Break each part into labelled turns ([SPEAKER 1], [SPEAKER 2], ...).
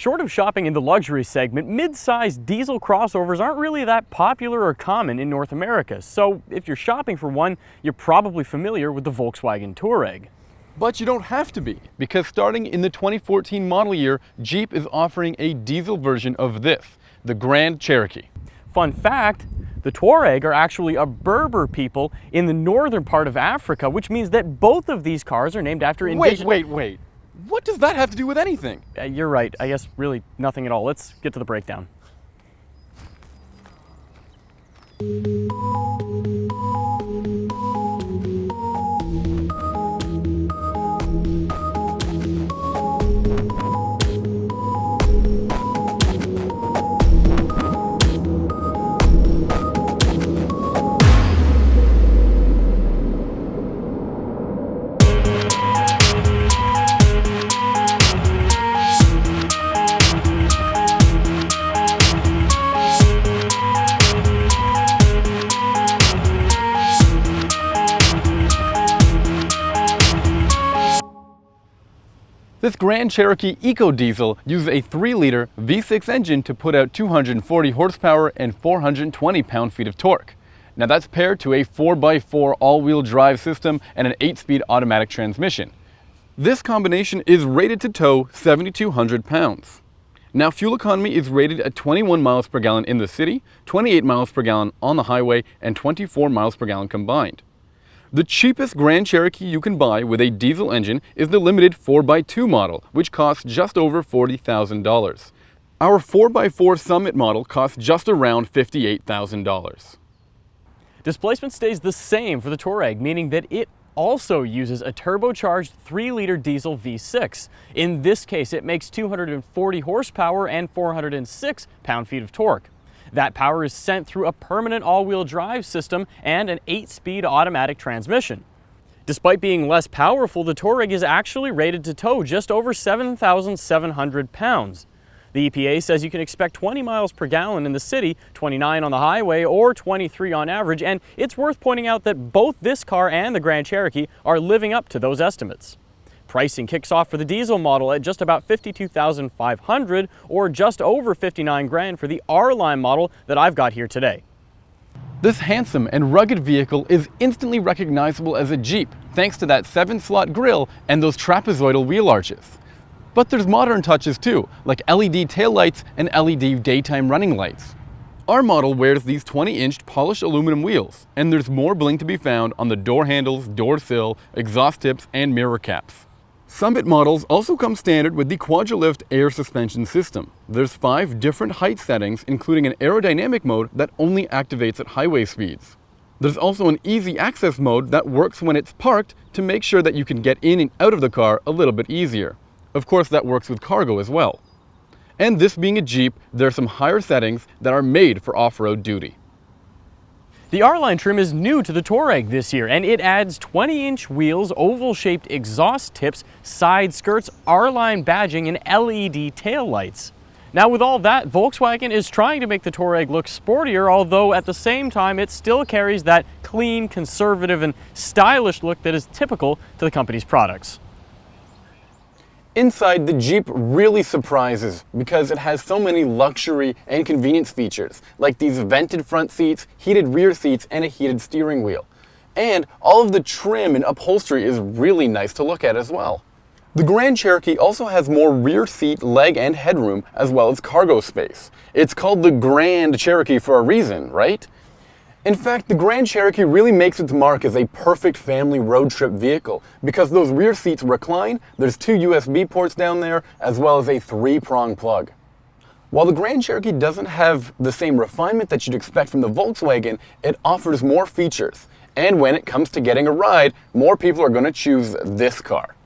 [SPEAKER 1] Short of shopping in the luxury segment, mid-sized diesel crossovers aren't really that popular or common in North America, so if you're shopping for one, you're probably familiar with the Volkswagen Touareg.
[SPEAKER 2] But you don't have to be, because starting in the 2014 model year, Jeep is offering a diesel version of this, the Grand Cherokee.
[SPEAKER 1] Fun fact, the Touareg are actually a Berber people in the northern part of Africa, which means that both of these cars are named after indigenous...
[SPEAKER 2] Wait. What does that have to do with anything?
[SPEAKER 1] You're right. I guess really nothing at all. Let's get to the breakdown.
[SPEAKER 2] This Grand Cherokee Eco Diesel uses a 3-liter V6 engine to put out 240 horsepower and 420 pound-feet of torque. Now that's paired to a 4x4 all-wheel drive system and an 8-speed automatic transmission. This combination is rated to tow 7,200 pounds. Now fuel economy is rated at 21 miles per gallon in the city, 28 miles per gallon on the highway, and 24 miles per gallon combined. The cheapest Grand Cherokee you can buy with a diesel engine is the limited 4x2 model, which costs just over $40,000. Our 4x4 Summit model costs just around $58,000.
[SPEAKER 1] Displacement stays the same for the Touareg, meaning that it also uses a turbocharged 3-liter diesel V6. In this case, it makes 240 horsepower and 406 pound-feet of torque. That power is sent through a permanent all-wheel drive system and an 8-speed automatic transmission. Despite being less powerful, the Touareg is actually rated to tow just over 7,700 pounds. The EPA says you can expect 20 miles per gallon in the city, 29 on the highway, or 23 on average, and it's worth pointing out that both this car and the Grand Cherokee are living up to those estimates. Pricing kicks off for the diesel model at just about $52,500 or just over $59,000 for the R-Line model that I've got here today.
[SPEAKER 2] This handsome and rugged vehicle is instantly recognizable as a Jeep thanks to that 7-slot grille and those trapezoidal wheel arches. But there's modern touches too, like LED taillights and LED daytime running lights. Our model wears these 20-inch polished aluminum wheels, and there's more bling to be found on the door handles, door sill, exhaust tips, and mirror caps. Summit models also come standard with the Quadralift air suspension system. There's 5 different height settings, including an aerodynamic mode that only activates at highway speeds. There's also an easy access mode that works when it's parked to make sure that you can get in and out of the car a little bit easier. Of course, that works with cargo as well. And this being a Jeep, there are some higher settings that are made for off-road duty.
[SPEAKER 1] The R-Line trim is new to the Touareg this year, and it adds 20-inch wheels, oval-shaped exhaust tips, side skirts, R-Line badging, and LED taillights. Now with all that, Volkswagen is trying to make the Touareg look sportier, although at the same time it still carries that clean, conservative, and stylish look that is typical to the company's products.
[SPEAKER 2] Inside, the Jeep really surprises because it has so many luxury and convenience features, like these vented front seats, heated rear seats, and a heated steering wheel. And all of the trim and upholstery is really nice to look at as well. The Grand Cherokee also has more rear seat, leg, and headroom, as well as cargo space. It's called the Grand Cherokee for a reason, right? In fact, the Grand Cherokee really makes its mark as a perfect family road trip vehicle because those rear seats recline, there's 2 USB ports down there, as well as a 3-prong plug. While the Grand Cherokee doesn't have the same refinement that you'd expect from the Volkswagen, it offers more features. And when it comes to getting a ride, more people are going to choose this car.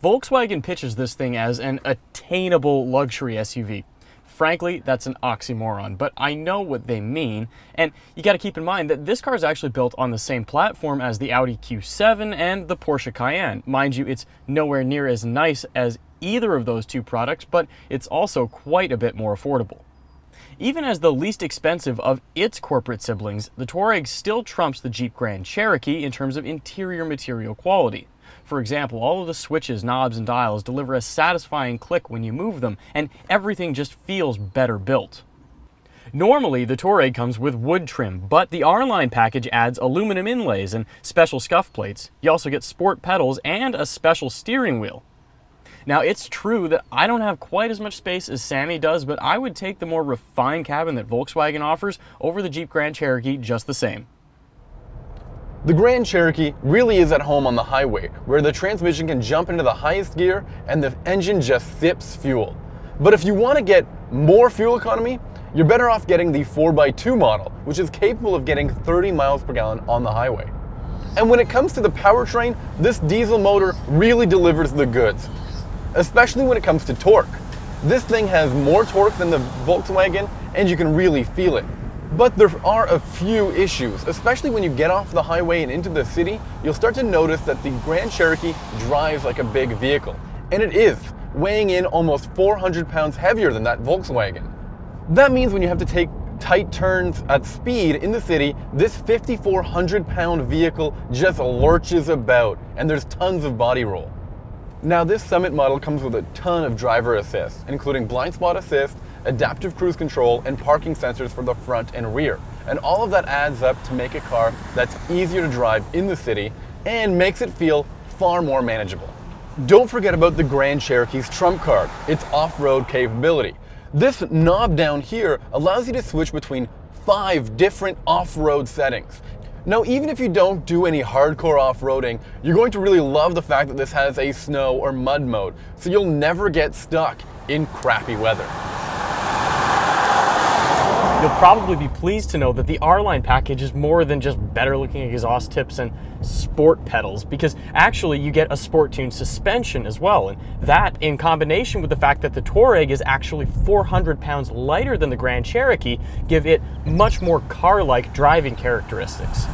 [SPEAKER 1] Volkswagen pitches this thing as an attainable luxury SUV. Frankly, that's an oxymoron, but I know what they mean, and you got to keep in mind that this car is actually built on the same platform as the Audi Q7 and the Porsche Cayenne. Mind you, it's nowhere near as nice as either of those 2 products, but it's also quite a bit more affordable. Even as the least expensive of its corporate siblings, the Touareg still trumps the Jeep Grand Cherokee in terms of interior material quality. For example, all of the switches, knobs, and dials deliver a satisfying click when you move them, and everything just feels better built. Normally, the Touareg comes with wood trim, but the R-Line package adds aluminum inlays and special scuff plates. You also get sport pedals and a special steering wheel. Now, it's true that I don't have quite as much space as Sammy does, but I would take the more refined cabin that Volkswagen offers over the Jeep Grand Cherokee just the same.
[SPEAKER 2] The Grand Cherokee really is at home on the highway, where the transmission can jump into the highest gear and the engine just sips fuel. But if you want to get more fuel economy, you're better off getting the 4x2 model, which is capable of getting 30 miles per gallon on the highway. And when it comes to the powertrain, this diesel motor really delivers the goods, especially when it comes to torque. This thing has more torque than the Volkswagen, and you can really feel it. But there are a few issues, especially when you get off the highway and into the city. You'll start to notice that the Grand Cherokee drives like a big vehicle, and it is, weighing in almost 400 pounds heavier than that Volkswagen. That means when you have to take tight turns at speed in the city, this 5,400 pound vehicle just lurches about, and there's tons of body roll. Now, this Summit model comes with a ton of driver assist, including blind spot assist, adaptive cruise control, and parking sensors for the front and rear. And all of that adds up to make a car that's easier to drive in the city and makes it feel far more manageable. Don't forget about the Grand Cherokee's trump card, its off-road capability. This knob down here allows you to switch between 5 different off-road settings. Now, even if you don't do any hardcore off-roading, you're going to really love the fact that this has a snow or mud mode, so you'll never get stuck in crappy weather.
[SPEAKER 1] You'll probably be pleased to know that the R-Line package is more than just better looking exhaust tips and sport pedals, because actually you get a sport-tuned suspension as well, and that, in combination with the fact that the Touareg is actually 400 pounds lighter than the Grand Cherokee, give it much more car-like driving characteristics.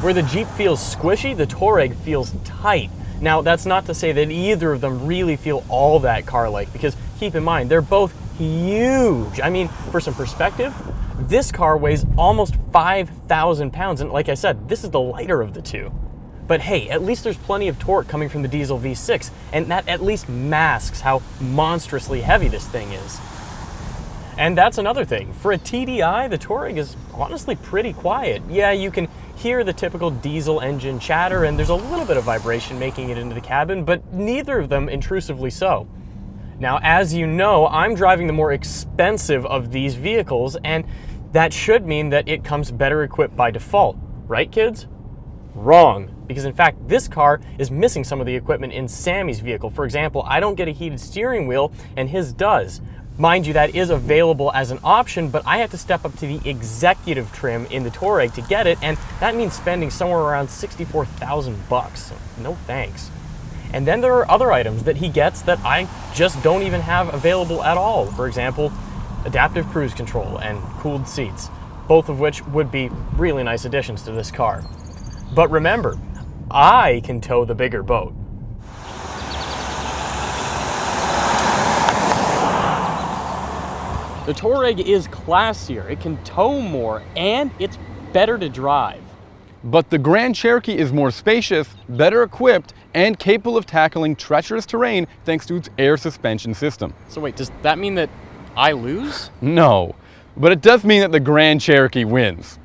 [SPEAKER 1] Where the Jeep feels squishy, the Touareg feels tight. Now, that's not to say that either of them really feel all that car-like, because keep in mind, they're both huge. I mean, for some perspective, this car weighs almost 5,000 pounds, and like I said, this is the lighter of the two. But hey, at least there's plenty of torque coming from the diesel V6, and that at least masks how monstrously heavy this thing is. And that's another thing. For a TDI, the Touareg is honestly pretty quiet. Yeah, you can hear the typical diesel engine chatter, and there's a little bit of vibration making it into the cabin, but neither of them intrusively so. Now, as you know, I'm driving the more expensive of these vehicles, and that should mean that it comes better equipped by default. Right, kids? Wrong. Because in fact, this car is missing some of the equipment in Sammy's vehicle. For example, I don't get a heated steering wheel, and his does. Mind you, that is available as an option, but I have to step up to the executive trim in the Touareg to get it, and that means spending somewhere around $64,000. So no thanks. And then there are other items that he gets that I just don't even have available at all. For example, adaptive cruise control and cooled seats, both of which would be really nice additions to this car. But remember, I can tow the bigger boat. The Touareg is classier, it can tow more, and it's better to drive.
[SPEAKER 2] But the Grand Cherokee is more spacious, better equipped, and capable of tackling treacherous terrain thanks to its air suspension system.
[SPEAKER 1] So wait, does that mean that I lose?
[SPEAKER 2] No, but it does mean that the Grand Cherokee wins.